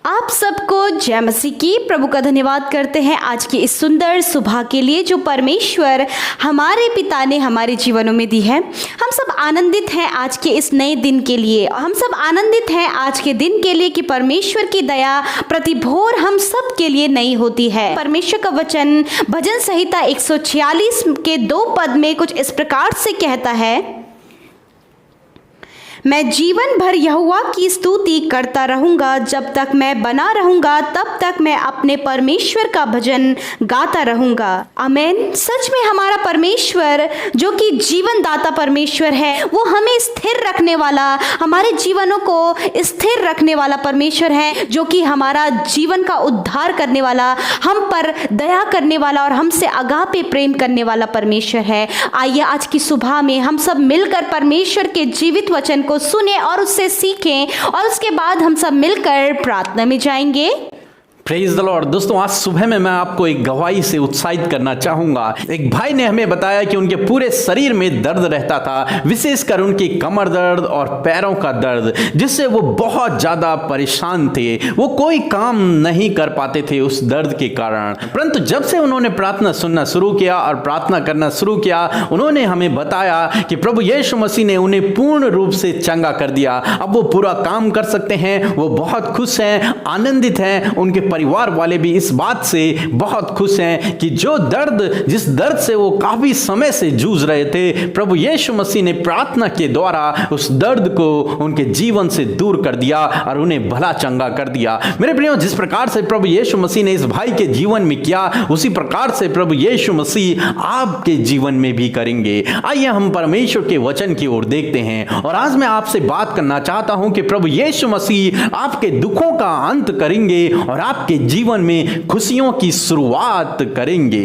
आप सबको जय मसीह की। प्रभु का धन्यवाद करते हैं आज की इस सुंदर सुबह के लिए जो परमेश्वर हमारे पिता ने हमारे जीवनों में दी है। हम सब आनंदित हैं आज के इस नए दिन के लिए। हम सब आनंदित हैं आज के दिन के लिए कि परमेश्वर की दया प्रतिभोर हम सब के लिए नई होती है। परमेश्वर का वचन भजन संहिता 146 के 2 पद में कुछ इस प्रकार से कहता है, मैं जीवन भर यहोवा की स्तुति करता रहूंगा। जब तक मैं बना रहूंगा तब तक मैं अपने परमेश्वर का भजन गाता रहूंगा। आमीन। सच में हमारा परमेश्वर जो कि जीवन दाता परमेश्वर है, वो हमें स्थिर रखने वाला, हमारे जीवनों को स्थिर रखने वाला परमेश्वर है, जो कि हमारा जीवन का उद्धार करने वाला, हम पर दया करने वाला और हमसे अगापे प्रेम करने वाला परमेश्वर है। आइए आज की सुबह में हम सब मिलकर परमेश्वर के जीवित वचन को सुने और उससे सीखें और उसके बाद हम सब मिलकर प्रार्थना में जाएंगे। Praise the Lord. दोस्तों, आज सुबह में मैं आपको एक गवाही से उत्साहित करना चाहूंगा। एक भाई ने हमें बताया कि उनके पूरे शरीर में दर्द रहता था, विशेषकर उनकी कमर दर्द और पैरों का दर्द, जिससे वो बहुत ज्यादा परेशान थे। वो कोई काम नहीं कर पाते थे उस दर्द के कारण। परंतु जब से उन्होंने प्रार्थना सुनना शुरू किया और प्रार्थना करना शुरू किया, उन्होंने हमें बताया कि प्रभु यीशु मसीह ने उन्हें पूर्ण रूप से चंगा कर दिया। अब वो पूरा काम कर सकते हैं। वो बहुत खुश हैं, आनंदित हैं। उनके परिवार वाले भी इस बात से बहुत खुश हैं कि जिस दर्द से वो काफी समय से जूझ रहे थे, प्रभु यीशु मसीह ने प्रार्थना के द्वारा उस दर्द को उनके जीवन से दूर कर दिया और उन्हें भला चंगा कर दिया। मेरे प्रियो, जिस प्रकार से प्रभु यीशु मसीह ने इस भाई के जीवन में किया, उसी प्रकार से प्रभु यीशु मसीह आपके जीवन में भी करेंगे। आइए हम परमेश्वर के वचन की ओर देखते हैं। और आज मैं आपसे बात करना चाहता हूं कि प्रभु यीशु मसीह आपके दुखों का अंत करेंगे और आपके जीवन में खुशियों की शुरुआत करेंगे।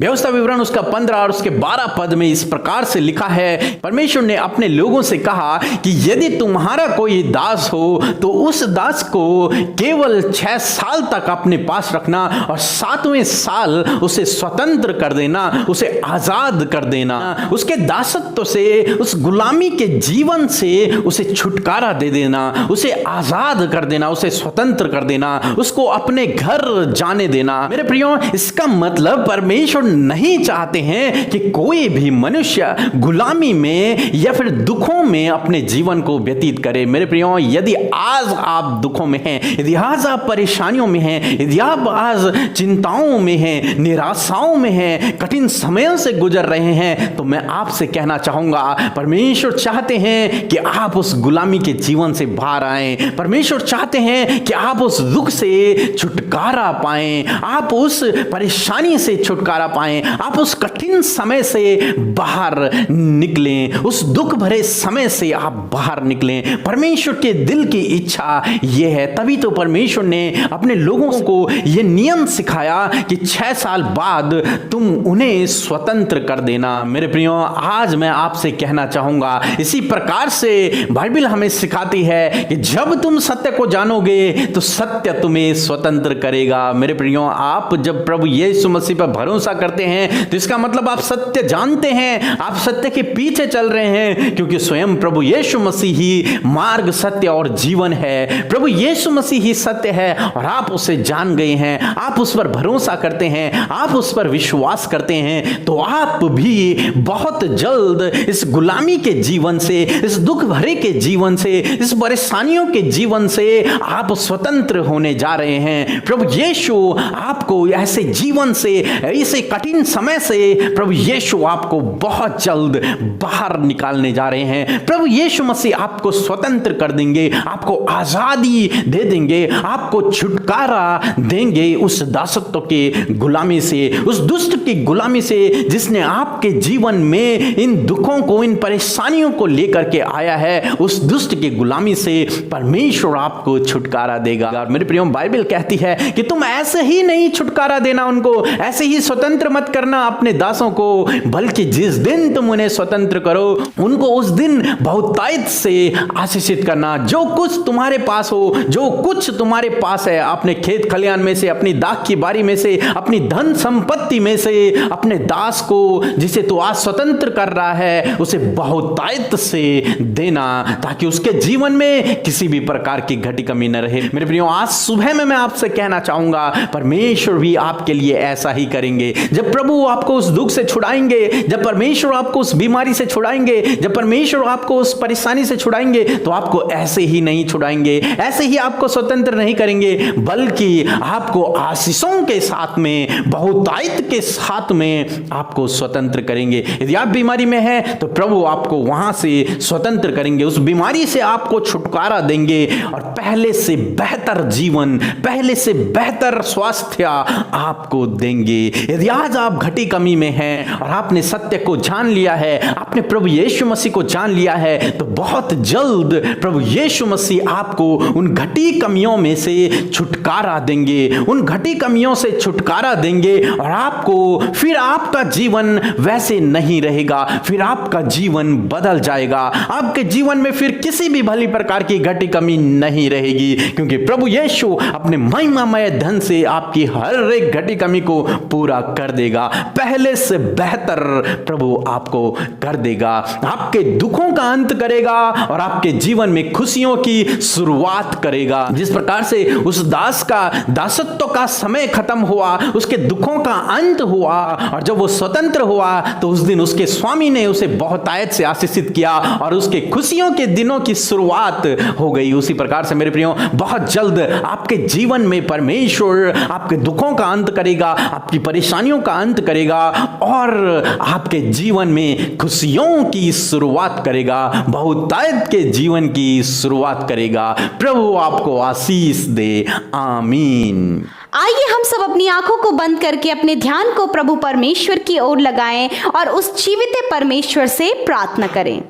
व्यवस्था विवरण उसका 15 और उसके 12 पद में इस प्रकार से लिखा है, परमेश्वर ने अपने लोगों से कहा कि यदि तुम्हारा कोई दास हो तो उस दास को केवल 6 साल तक अपने पास रखना और 7वें साल उसे स्वतंत्र कर देना, उसे आजाद कर देना, उसके दासत्व से, उस गुलामी के जीवन से उसे छुटकारा दे देना, उसे आजाद कर देना, उसे स्वतंत्र कर देना, उसको अपने घर जाने देना। मेरे प्रियो, इसका मतलब परमेश्वर नहीं चाहते हैं कि कोई भी मनुष्य गुलामी में या फिर दुखों में अपने जीवन को व्यतीत करे। मेरे प्रियो, यदि आज आप दुखों में हैं, यदि आज आप परेशानियों में हैं, यदि आप आज चिंताओं में हैं, निराशाओं में हैं, कठिन समयों से गुजर रहे हैं, तो मैं आपसे कहना चाहूंगा, परमेश्वर चाहते हैं कि आप उस गुलामी के जीवन से बाहर आएं। परमेश्वर चाहते हैं कि आप उस दुख से छुटकारा पाएं, आप उस परेशानी से छुटकारा पाएं, आप उस कठिन समय से बाहर निकलें, उस दुख भरे समय से आप बाहर निकलें। परमेश्वर के दिल की इच्छा यह है। तभी तो परमेश्वर ने अपने लोगों को यह नियम सिखाया कि 6 साल बाद तुम उन्हें स्वतंत्र कर देना। मेरे प्रियो, आज मैं आपसे कहना चाहूंगा, इसी प्रकार से बाइबल हमें सिखाती है कि जब तुम सत्य को जानोगे तो सत्य तुम्हें स्वतंत्र करेगा। मेरे प्रियो, आप जब प्रभु यीशु मसीह पर भरोसा करते हैं तो इसका मतलब आप सत्य जानते हैं, आप सत्य के पीछे चल रहे हैं, क्योंकि स्वयं प्रभु यीशु मसीह ही मार्ग, सत्य और जीवन है। प्रभु यीशु मसीह ही सत्य है और आप उसे जान गए हैं, आप उस पर भरोसा करते हैं, आप उस पर विश्वास करते हैं, तो आप भी बहुत जल्द इस गुलामी के जीवन से, इस दुख भरे के जीवन से, इस परेशानियों के जीवन से आप स्वतंत्र होने जा रहे हैं। प्रभु यीशु आपको ऐसे जीवन से, ऐसे कठिन समय से प्रभु यीशु आपको बहुत जल्द बाहर निकालने जा रहे हैं। प्रभु यीशु मसीह आपको स्वतंत्र कर देंगे, आपको आजादी दे देंगे, आपको छुटकारा देंगे उस दासत्व के गुलामी से, उस दुष्ट की गुलामी से जिसने आपके जीवन में इन दुखों को, इन परेशानियों को लेकर के आया है। उस दुष्ट की गुलामी से परमेश्वर आपको छुटकारा देगा। मेरे प्रियो, बाइबल कहती है कि तुम ऐसे ही नहीं छुटकारा देना उनको, ऐसे ही स्वतंत्र मत करना अपने दासों को, बल्कि जिस दिन तुम उन्हें स्वतंत्र करो उनको उस दिन बहुतायत से आशीषित करना। जो कुछ तुम्हारे पास हो, जो कुछ तुम्हारे पास है, अपने खेत खलियान में से, अपनी दाख की बारी में से, अपनी धन संपत्ति में से अपने दास को जिसे तू आज स्वतंत्र कर रहा है उसे बहुतायत से देना, ताकि उसके जीवन में किसी भी प्रकार की घटी कमी न रहे। मेरे प्रियो, आज सुबह में मैं आपसे कहना चाहूंगा परमेश्वर भी आपके लिए ऐसा ही करेंगे। जब प्रभु आपको उस दुख से छुड़ाएंगे, जब परमेश्वर आपको उस बीमारी से छुड़ाएंगे, जब परमेश्वर आपको उस परेशानी से छुड़ाएंगे, तो आपको ऐसे ही नहीं छुड़ाएंगे, ऐसे ही आपको स्वतंत्र नहीं करेंगे, बल्कि आपको आशीषों के साथ में, बहुतायत के साथ में आपको स्वतंत्र करेंगे। यदि आप बीमारी में हैं तो प्रभु आपको वहां से स्वतंत्र करेंगे, उस बीमारी से आपको छुटकारा देंगे और पहले से बेहतर जीवन, पहले से बेहतर स्वास्थ्य आपको देंगे। यदि आज आप घटी कमी में हैं और आपने सत्य को जान लिया है, आपने प्रभु यीशु मसीह को जान लिया है, तो बहुत जल्द प्रभु यीशु मसीह आपको उन घटी कमियों में से छुटकारा देंगे, उन घटी कमियों से छुटकारा देंगे और आपको फिर आपका जीवन वैसे नहीं रहेगा, फिर आपका जीवन बदल जाएगा। आपके जीवन में फिर किसी भी भली प्रकार की घटी कमी नहीं रहेगी, क्योंकि प्रभु यीशु अपने महिमामय धन से आपकी हर एक घटी कमी को पूरा कर देगा, पहले से बेहतर प्रभु आपको कर देगा, आपके दुखों का अंत करेगा और आपके जीवन में खुशियों की शुरुआत करेगा। जिस प्रकार से उस दास का दासत्व का समय खत्म हुआ, उसके दुखों का अंत हुआ और जब वो स्वतंत्र हुआ तो उस दिन उसके स्वामी ने उसे बहुतायत से आशीषित किया और उसके खुशियों के दिनों की शुरुआत हो गई। उसी प्रकार से मेरे प्रियो, बहुत जल्द आपके जीवन में परमेश्वर आपके दुखों का अंत करेगा, आपकी परेशानियों का अंत करेगा और आपके जीवन में खुशियों की शुरुआत करेगा, बहुतायत के जीवन की शुरुआत करेगा। प्रभु आपको आशीष दे, आमीन। आइए हम सब अपनी आंखों को बंद करके अपने ध्यान को प्रभु परमेश्वर की ओर लगाएं और उस जीवित परमेश्वर से प्रार्थना करें।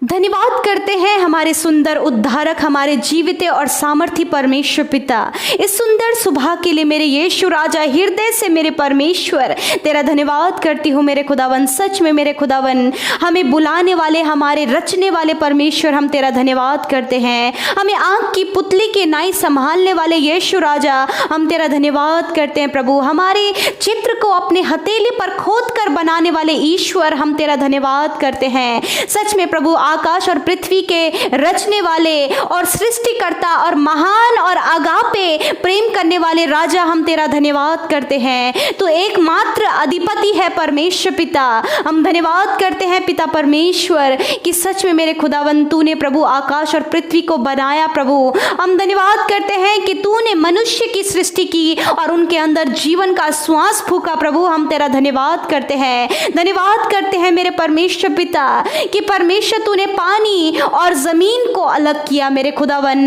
धन्यवाद करते हैं हमारे सुंदर उद्धारक, हमारे जीवित और सामर्थी परमेश्वर पिता, इस सुंदर सुबह के लिए मेरे यीशु राजा, हृदय से मेरे परमेश्वर तेरा धन्यवाद करती हूँ मेरे खुदावन। सच में मेरे खुदावन, हमें बुलाने वाले, हमारे रचने वाले परमेश्वर, हम तेरा धन्यवाद करते हैं। हमें आँख की पुतली के नाई संभालने वाले यीशु राजा, हम तेरा धन्यवाद करते हैं प्रभु। हमारे चित्र को अपने हथेली पर खोद कर बनाने वाले ईश्वर, हम तेरा धन्यवाद करते हैं। सच में प्रभु, आकाश और पृथ्वी के रचने वाले और सृष्टिकर्ता और महान और अगापे प्रेम करने वाले राजा, हम तेरा धन्यवाद करते हैं। तो एकमात्र अधिपति है परमेश्वर पिता। हम धन्यवाद करते हैं पिता परमेश्वर कि सच में मेरे खुदावन, तूने प्रभु आकाश और पृथ्वी को बनाया प्रभु। हम धन्यवाद करते हैं कि तूने मनुष्य की सृष्टि की और उनके अंदर जीवन का श्वास फूका प्रभु। हम तेरा धन्यवाद करते हैं, धन्यवाद करते हैं मेरे परमेश्वर पिता कि परमेश्वर तूने पानी और जमीन को अलग किया मेरे खुदावन।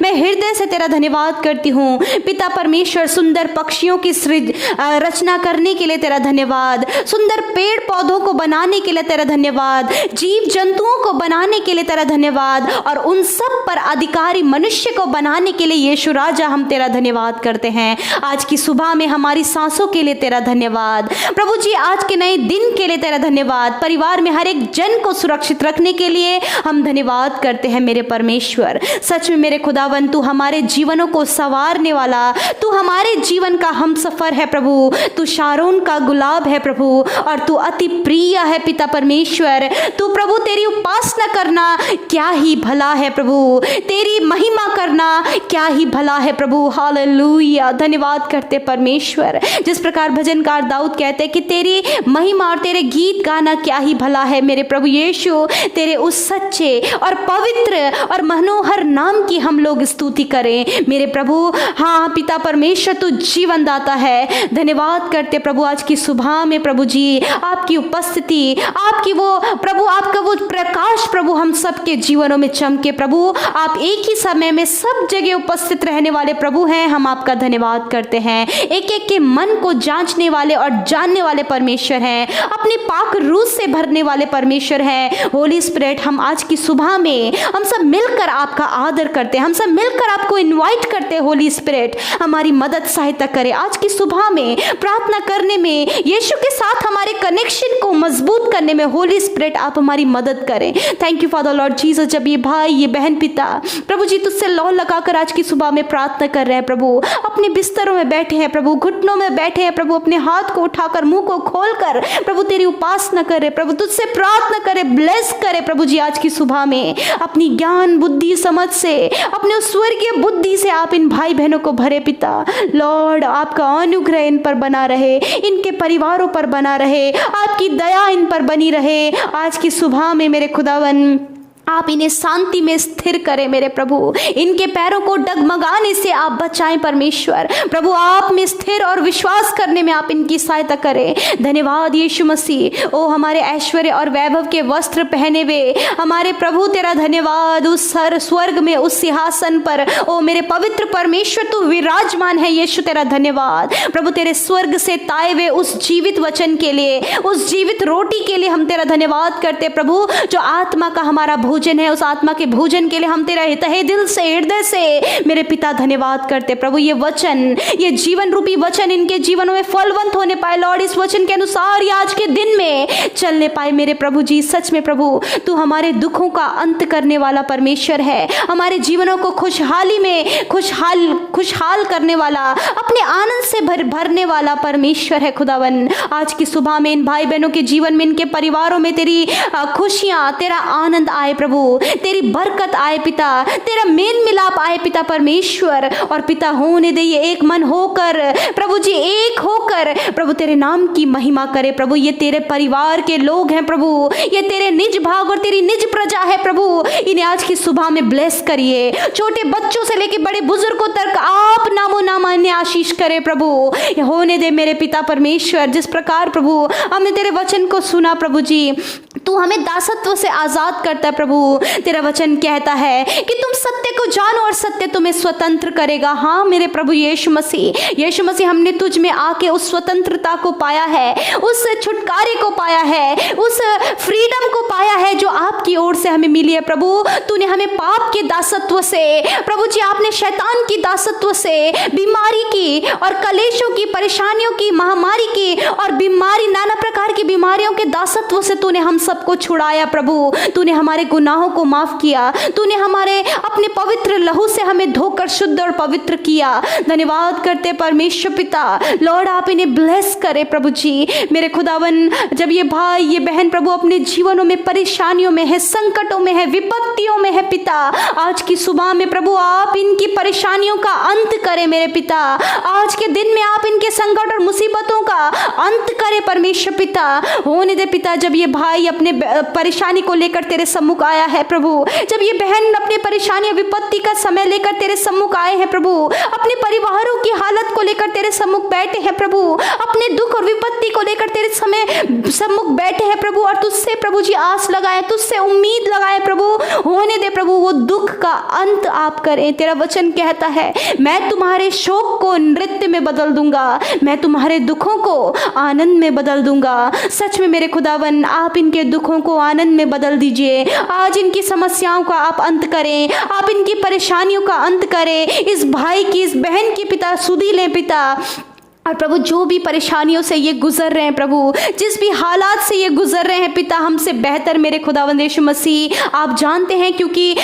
मैं हृदय से तेरा धन्यवाद करती हूँ पिता परमेश्वर। सुंदर पक्षियों की रचना करने के लिए तेरा धन्यवाद, सुंदर पेड़ पौधों को बनाने के लिए तेरा धन्यवाद, जीव जंतुओं को बनाने के लिए तेरा धन्यवाद और उन सब पर अधिकारी मनुष्य को बनाने के लिए यीशु राजा, हम तेरा धन्यवाद करते हैं। आज की सुबह में हमारी सांसों के लिए तेरा धन्यवाद प्रभु जी। आज के नए दिन के लिए तेरा धन्यवाद। परिवार में हर एक जन को सुरक्षित रखने के लिए हम धन्यवाद करते हैं मेरे परमेश्वर। सच में मेरे खुदावन, तू हमारे जीवनों को संवारने वाला, तू हमारे जीवन का हम सफर है प्रभु। तू शारोन का गुलाब है प्रभु और तू अति प्रिय है पिता परमेश्वर। तू प्रभु, तेरी उपासना करना क्या ही भला है प्रभु, तेरी महिमा करना क्या ही भला है प्रभु। हालेलुया, धन्यवाद करते परमेश्वर। जिस प्रकार भजनकार दाऊद कहते हैं कि तेरी महिमा और तेरे गीत गाना क्या ही भला है मेरे प्रभु यीशु। तेरे उस सच्चे और पवित्र और मनोहर नाम की हम लोग स्तुति करें मेरे प्रभु। हाँ पिता परमेश्वर, तू जीवन दाता है। धन्यवाद करते प्रभु आज की सुबह में प्रभु जी, आपकी उपस्थिति, आपकी वो प्रभु, आपका वो प्रकाश प्रकाश प्रभु हम सबके जीवनों में चमके प्रभु। आप एक ही समय में सब जगह उपस्थित रहने वाले प्रभु हैं। हम आपका धन्यवाद करते हैं। एक एक के मन को जांचने वाले और जानने वाले परमेश्वर हैं। अपनी पाक रूह से भरने वाले परमेश्वर हैं। होली स्पिरिट, हम आज की सुबह में हम सब मिलकर आपका आदर करते हैं। हम सब मिलकर आपको इनवाइट करते हैं। होली स्पिरिट, हमारी मदद सहायता करें। आज की सुबह में प्रार्थना करने में, यीशु के साथ हमारे कनेक्शन को मजबूत करने में होली स्पिरिट आप हमारी मदद करें। Thank you father Lord Jesus. जब ये भाई, ये बहन, पिता प्रभु जी तुझसे लौ लगाकर आज की सुबह में प्रार्थना कर रहे हैं प्रभु, अपने बिस्तरों में बैठे हैं प्रभु, घुटनों में बैठे हैं प्रभु, अपने हाथ को उठाकर, मुंह को खोलकर प्रभु तेरी उपासना करे प्रभु, तुझसे प्रार्थना करे, ब्लेस करे प्रभु जी। आज की सुबह में अपनी ज्ञान, बुद्धि, समझ से, अपने उस स्वर्गीय बुद्धि से आप इन भाई बहनों को भरे पिता। लॉर्ड, आपका अनुग्रह इन पर बना रहे, इनके परिवारों पर बना रहे, आपकी दया इन पर बनी रहे। आज की सुबह में मेरे खुदावन आप इन्हें शांति में स्थिर करें मेरे प्रभु। इनके पैरों को डगमगाने से आप बचाएं परमेश्वर। प्रभु आप में स्थिर और विश्वास करने में आप इनकी सहायता करें। धन्यवाद यीशु मसीह। ओ हमारे ऐश्वर्य और वैभव के वस्त्र पहने हुए हमारे प्रभु, तेरा धन्यवाद। उस स्वर्ग में, उस सिंहासन पर ओ मेरे पवित्र परमेश्वर तू विराजमान है। यीशु तेरा धन्यवाद प्रभु। तेरे स्वर्ग से ताए हुए उस जीवित वचन के लिए, उस जीवित रोटी के लिए हम तेरा धन्यवाद करते प्रभु, जो आत्मा का हमारा भोजन है। उस आत्मा के भोजन के लिए हम तेरा तहे दिल से, हृदय से मेरे पिता धन्यवाद करते प्रभु। ये वचन, ये जीवन रूपी वचन इनके जीवनों में फलवंत होने पाए लॉर्ड। इस वचन के अनुसार ये आज के दिन में चलने पाए मेरे प्रभु जी। सच में प्रभु तू हमारे दुखों का अंत करने वाला परमेश्वर है। हमारे जीवनों को खुशहाली में खुशहाल करने वाला, अपने आनंद से भरने वाला परमेश्वर है खुदावन। आज की सुबह में इन भाई बहनों के जीवन में, इनके परिवारों में तेरी खुशियां, तेरा आनंद आए प्रभु, तेरी बरकत आए पिता, तेरा मेल मिलाप आए पिता परमेश्वर। और पिता होने दे ये एक मन होकर प्रभु जी, एक होकर प्रभु तेरे नाम की महिमा करे प्रभु। ये तेरे परिवार के लोग हैं प्रभु, ये तेरे निज भाग और तेरी निज प्रजा है प्रभु। इन्हें आज की सुबह में ब्लेस करिए। छोटे बच्चों से लेकर बड़े बुजुर्गों तक आप नामो नाम इन्हें आशीष करे प्रभु। होने दे मेरे पिता परमेश्वर, जिस प्रकार प्रभु हमने तेरे वचन को सुना प्रभु जी, तू हमें दासत्व से आजाद करता है प्रभु। तेरा वचन कहता है कि तुम सत्य को जानो और सत्य तुम्हें स्वतंत्र करेगा। हाँ मेरे प्रभु यीशु मसीह, हमने तुझ में आके उस स्वतंत्रता को पाया है, उस छुटकारे को पाया है, उस फ्रीडम को पाया है जो आपकी ओर से हमें मिली है प्रभु। तूने हमें पाप के दासत्व से प्रभु जी, आपने शैतान की दासत्व से, बीमारी की और कलेशों की, परेशानियों की, महामारी की और बीमारी, नाना प्रकार की बीमारियों के दासत्व से तूने हम सबको छुड़ाया प्रभु। तूने हमारे गुनाहों को माफ किया। तूने हमारे अपने पवित्र लहू से हमें धोकर शुद्ध और पवित्र किया। धन्यवाद करते परमेश्वर पिता। लॉर्ड आप इन्हें ब्लेस करे प्रभु जी। मेरे खुदावन, जब ये भाई, ये बहन प्रभु अपने जीवनों में परेशानियों में है, संकटों में है, विपत्तियों में है पिता, आज की सुबह में प्रभु आप इनकी परेशानियों का अंत करें मेरे पिता। आज के दिन में आप इनके संकट और मुसीबतों का अंत करें परमेश्वर पिता। होने दे पिता, जब ये भाई अपने परेशानी को लेकर तेरे सम्मुख आया है प्रभु, जब ये बहन अपने परेशानी विपत्ति का समय लेकर तेरे सम्मुख आए हैं प्रभु, अपने परिवारों की हालत को लेकर तेरे सम्मुख बैठे हैं प्रभु, अपने दुख और विपत्ति को लेकर तेरे सम्मुख बैठे हैं प्रभु, और तुझसे प्रभु जी आस लगाए, तुझसे उम्मीद लगाए प्रभु। होने दे प्रभु वो दुख का अंत आप करें। तेरा वचन कहता है, मैं तुम्हारे शोक को नृत्य में बदल दूंगा, मैं तुम्हारे दुखों को आनंद में बदल दूंगा। सच में मेरे खुदावन, आप इनके दुखों को आनंद में बदल दीजिए। आज इनकी समस्याओं का आप अंत करें, आप इनकी परेशानियों का अंत करें। इस भाई की, इस बहन की पिता सुधी लें पिता। और प्रभु जो भी परेशानियों से ये गुजर रहे हैं प्रभु, जिस भी हालात से ये गुजर रहे हैं पिता, हमसे बेहतर मेरे खुदावंद यीशु मसीह आप जानते हैं, क्योंकि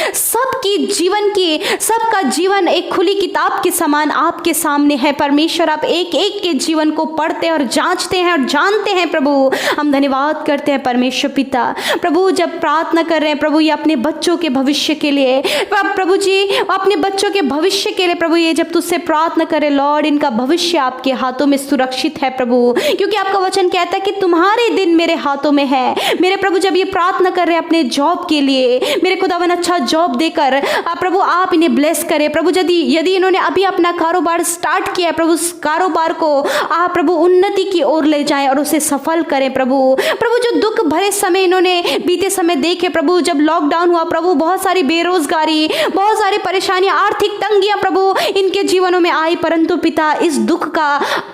सबका जीवन एक खुली किताब के समान आपके सामने है परमेश्वर। आप एक एक के जीवन को पढ़ते और जांचते हैं और जानते हैं प्रभु। हम धन्यवाद करते हैं परमेश्वर पिता। प्रभु जब प्रार्थना कर रहे हैं प्रभु, ये अपने बच्चों के भविष्य के लिए प्रभु जी, अपने बच्चों के भविष्य के लिए प्रभु, ये जब तुझसे प्रार्थना करें लॉर्ड, इनका भविष्य आपके हाथ हाथों में सुरक्षित है प्रभु, क्योंकि आपका वचन कहता है कि तुम्हारे दिन मेरे हाथों में है। मेरे प्रभु जब ये प्रार्थना कर रहे हैं अपने जॉब के लिए, मेरे खुदावन अच्छा जॉब देकर प्रभु आप इन्हें ब्लेस करें प्रभु। यदि इन्होंने अभी अपना कारोबार स्टार्ट किया है प्रभु, उस कारोबार को आप प्रभु उन्नति की ओर ले जाएं और उसे सफल करें प्रभु। प्रभु जो दुख भरे समय इन्होंने बीते समय देखे प्रभु, जब लॉकडाउन हुआ प्रभु, बहुत सारी बेरोजगारी, बहुत सारी परेशानियां, आर्थिक तंगियां प्रभु इनके जीवनों में आई, परंतु पिता इस दुख का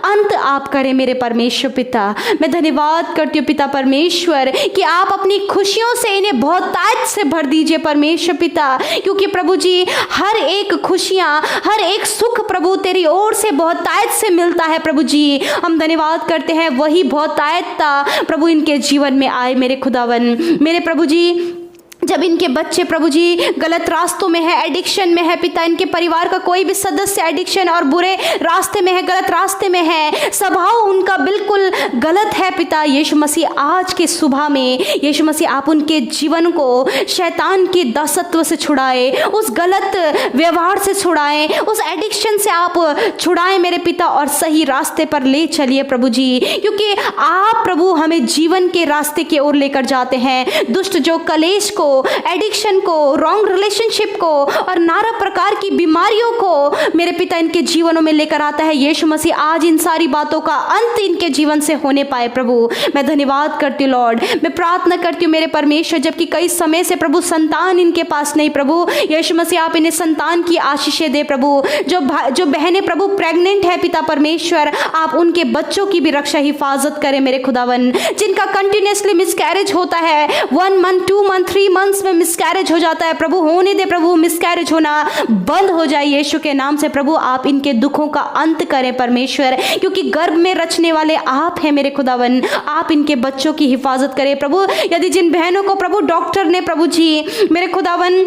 अंत आप करें मेरे परमेश्वर पिता। मैं धन्यवाद करती हूँ पिता परमेश्वर कि आप अपनी खुशियों से इन्हें बहुतायत से भर दीजिए परमेश्वर पिता, क्योंकि प्रभु जी हर एक खुशियां, हर एक सुख प्रभु तेरी ओर से बहुतायत से मिलता है प्रभु जी। हम धन्यवाद करते हैं वही बहुतायतता प्रभु इनके जीवन में आए मेरे खुदावन। मेरे प्रभु जी जब इनके बच्चे प्रभु जी गलत रास्तों में है, एडिक्शन में है पिता, इनके परिवार का कोई भी सदस्य एडिक्शन और बुरे रास्ते में है, गलत रास्ते में है, स्वभाव उनका बिल्कुल गलत है पिता, यीशु मसीह आज के सुबह में यीशु मसीह आप उनके जीवन को शैतान के दासत्व से छुड़ाए, उस गलत व्यवहार से छुड़ाए, उस एडिक्शन से आप छुड़ाए मेरे पिता और सही रास्ते पर ले चलिए प्रभु जी, क्योंकि आप प्रभु हमें जीवन के रास्ते की ओर लेकर जाते हैं। दुष्ट जो कलेश को, एडिक्शन को, रॉन्ग रिलेशनशिप को और नाना प्रकार की बीमारियों को मेरे पिता इनके जीवनों में लेकर आता है, यीशु मसीह आज इन सारी बातों का अंत इनके जीवन से होने पाए प्रभु। मैं धन्यवाद करती हूँ लॉर्ड, मैं प्रार्थना करती हूँ मेरे परमेश्वर, जबकि कई समय से प्रभु संतान इनके पास नहीं प्रभु, यीशु मसीह आप इन्हें संतान की आशीषें दे प्रभु। जो बहनें प्रभु प्रेग्नेंट है पिता परमेश्वर, आप उनके बच्चों की भी रक्षा हिफाजत करें मेरे खुदावन। जिनका कंटिन्यूसली मिसकैरेज होता है, 1 मंथ 2 मंथ 3 मंथ्स में मिसकैरेज हो जाता है प्रभु, होने दे प्रभु, मिसकैरेज होना बंद हो जाए यीशु के नाम से प्रभु। आप इनके दुखों का अंत करें परमेश्वर, क्योंकि गर्भ में रचने वाले आप हैं मेरे खुदावन। आप इनके बच्चों की हिफाजत करें प्रभु। यदि जिन बहनों को प्रभु डॉक्टर ने प्रभु जी मेरे खुदावन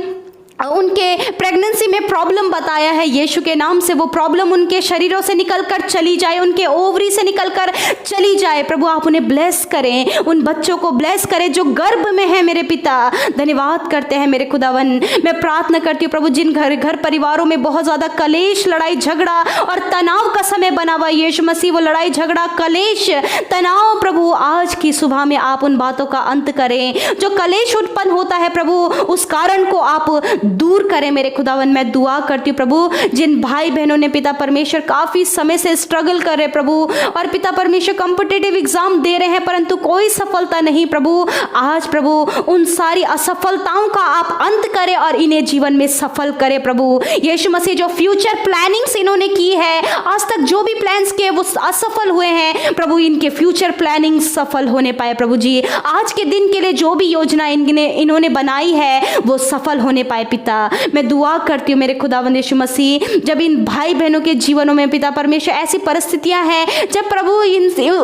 उनके प्रेगनेंसी में प्रॉब्लम बताया है, यीशु के नाम से वो प्रॉब्लम उनके शरीरों से निकलकर चली जाए, उनके ओवरी से निकलकर चली जाए प्रभु। आप उन्हें ब्लेस करें, उन बच्चों को ब्लेस करें जो गर्भ में है मेरे पिता। धन्यवाद करते हैं मेरे खुदावन। मैं प्रार्थना करती हूँ प्रभु, जिन घर परिवारों में बहुत ज़्यादा कलेश, लड़ाई झगड़ा और तनाव का समय बना हुआ यीशु मसीह, वो लड़ाई झगड़ा, कलेश, तनाव प्रभु आज की सुबह में आप उन बातों का अंत करें। जो कलेश उत्पन्न होता है प्रभु, उस कारण को आप दूर करें मेरे खुदावन। मैं दुआ करती हूँ प्रभु, जिन भाई बहनों ने पिता परमेश्वर काफी समय से स्ट्रगल कर रहे प्रभु, और पिता परमेश्वर कॉम्पिटिटिव एग्जाम दे रहे हैं परंतु कोई सफलता नहीं प्रभु, आज प्रभु उन सारी असफलताओं का आप अंत करें और इन्हें जीवन में सफल करें प्रभु। यीशु मसीह जो फ्यूचर प्लानिंग्स इन्होंने की है, आज तक जो भी प्लान्स किए वो असफल हुए हैं प्रभु, इनके फ्यूचर प्लानिंग सफल होने पाए प्रभु जी। आज के दिन के लिए जो भी योजना इन्होंने बनाई है वो सफल होने पाए पिता। मैं दुआ करती हूँ मेरे खुदावंद यीशु मसीह, जब इन भाई बहनों के जीवनों में पिता परमेश्वर ऐसी परिस्थितियां हैं जब प्रभु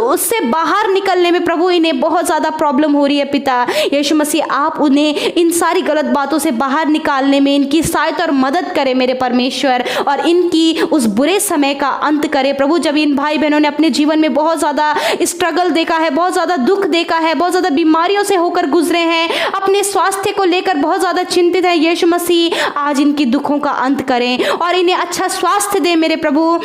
उससे बाहर निकलने में प्रभु इन्हें बहुत ज्यादा प्रॉब्लम हो रही है पिता यीशु मसीह, आप उन्हें इन सारी गलत बातों से बाहर निकालने में इनकी सहायता और मदद करें मेरे परमेश्वर, और इनकी उस बुरे समय का अंत करें प्रभु। जब इन भाई बहनों ने अपने जीवन में बहुत ज्यादा स्ट्रगल देखा है, बहुत ज्यादा दुख देखा है, बहुत ज्यादा बीमारियों से होकर गुजरे हैं, अपने स्वास्थ्य को लेकर बहुत ज्यादा चिंतित है, यीशु मसीह आज इनकी दुखों का अंत करें और इन्हें अच्छा स्वास्थ्य दें मेरे प्रभु।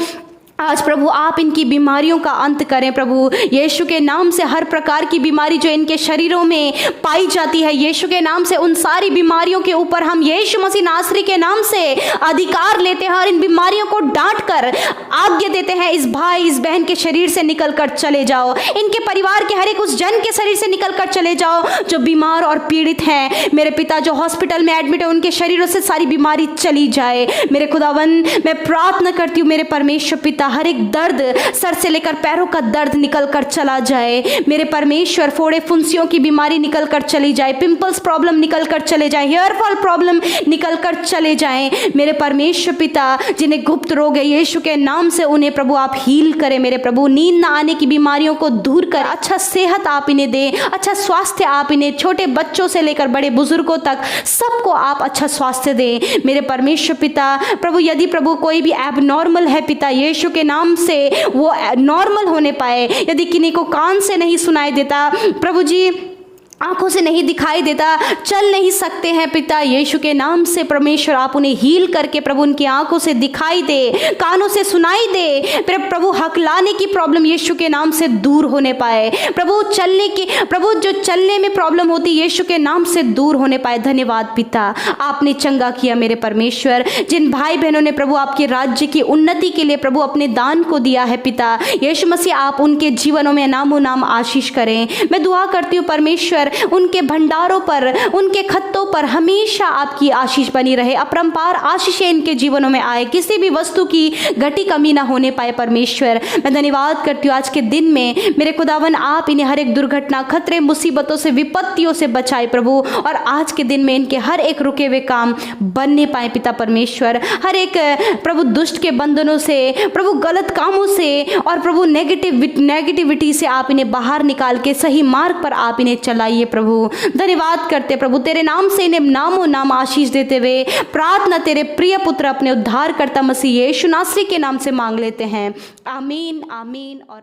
आज प्रभु आप इनकी बीमारियों का अंत करें प्रभु, यीशु के नाम से हर प्रकार की बीमारी जो इनके शरीरों में पाई जाती है, यीशु के नाम से उन सारी बीमारियों के ऊपर हम यीशु मसीह नासरी के नाम से अधिकार लेते हैं और इन बीमारियों को डांट कर आज्ञा देते हैं, इस भाई इस बहन के शरीर से निकल कर चले जाओ, इनके परिवार के हर एक उस जन के शरीर से निकल कर चले जाओ जो बीमार और पीड़ित हैं मेरे पिता, जो हॉस्पिटल में एडमिट है उनके शरीरों से सारी बीमारी चली जाए मेरे खुदावन। मैं प्रार्थना करती हूँ मेरे परमेश्वर पिता, हर एक दर्द सर से लेकर पैरों का दर्द निकल कर चला जाए मेरे परमेश्वर, फोड़े फुंसियों की बीमारी निकल कर चली जाए, पिंपल्स प्रॉब्लम निकल कर चले जाए, हेयर फॉल प्रॉब्लम निकल कर चले जाए मेरे परमेश्वर पिता। जिन्हें गुप्त रोग है यीशु के नाम से उन्हें प्रभु आप हील करें मेरे प्रभु, नींद ना आने की बीमारियों को दूर कर अच्छा सेहत आप इन्हें दें, अच्छा स्वास्थ्य आप इन्हें, छोटे बच्चों से लेकर बड़े बुजुर्गों तक सबको आप अच्छा स्वास्थ्य दें मेरे परमेश्वर पिता। प्रभु यदि प्रभु कोई भी एबनॉर्मल है पिता, यीशु के नाम से वो नॉर्मल होने पाए, यदि किन्हीं को कान से नहीं सुनाई देता प्रभु जी, आंखों से नहीं दिखाई देता, चल नहीं सकते हैं पिता, यीशु के नाम से परमेश्वर आप उन्हें हील करके प्रभु उनकी आंखों से दिखाई दे, कानों से सुनाई दे। प्रभु हकलाने की प्रॉब्लम यीशु के नाम से दूर होने पाए। प्रभु जो चलने में प्रॉब्लम होती यीशु के नाम से दूर होने पाए। धन्यवाद पिता, आपने चंगा किया मेरे परमेश्वर। जिन भाई बहनों ने प्रभु आपके राज्य की उन्नति के लिए प्रभु अपने दान को दिया है पिता, यीशु मसीह आप उनके जीवनों में नामो नाम आशीष करें। मैं दुआ करती हूँ परमेश्वर, उनके भंडारों पर, उनके खत्तों पर हमेशा आपकी आशीष बनी रहे, अपरंपार आशीषें इनके जीवनों में आए, किसी भी वस्तु की घटी कमी ना होने पाए। परमेश्वर मैं धन्यवाद करती हूँ आज के दिन में मेरे खुदावन आप इन्हें हर एक दुर्घटना, खतरे, मुसीबतों से, विपत्तियों से बचाए प्रभु, और आज के दिन में इनके हर एक रुके हुए काम बनने पाए पिता परमेश्वर। हर एक प्रभु दुष्ट के बंधनों से, प्रभु गलत कामों से और प्रभु नेगेटिविटी से आप इन्हें बाहर निकाल के सही मार्ग पर आप इन्हें चलाइए प्रभु। धन्यवाद करते प्रभु, तेरे नाम से इन्हें नामो नाम आशीष देते हुए प्रार्थना तेरे प्रिय पुत्र अपने उद्धारकर्ता मसीह यीशु नासरी के नाम से मांग लेते हैं। आमीन, आमीन और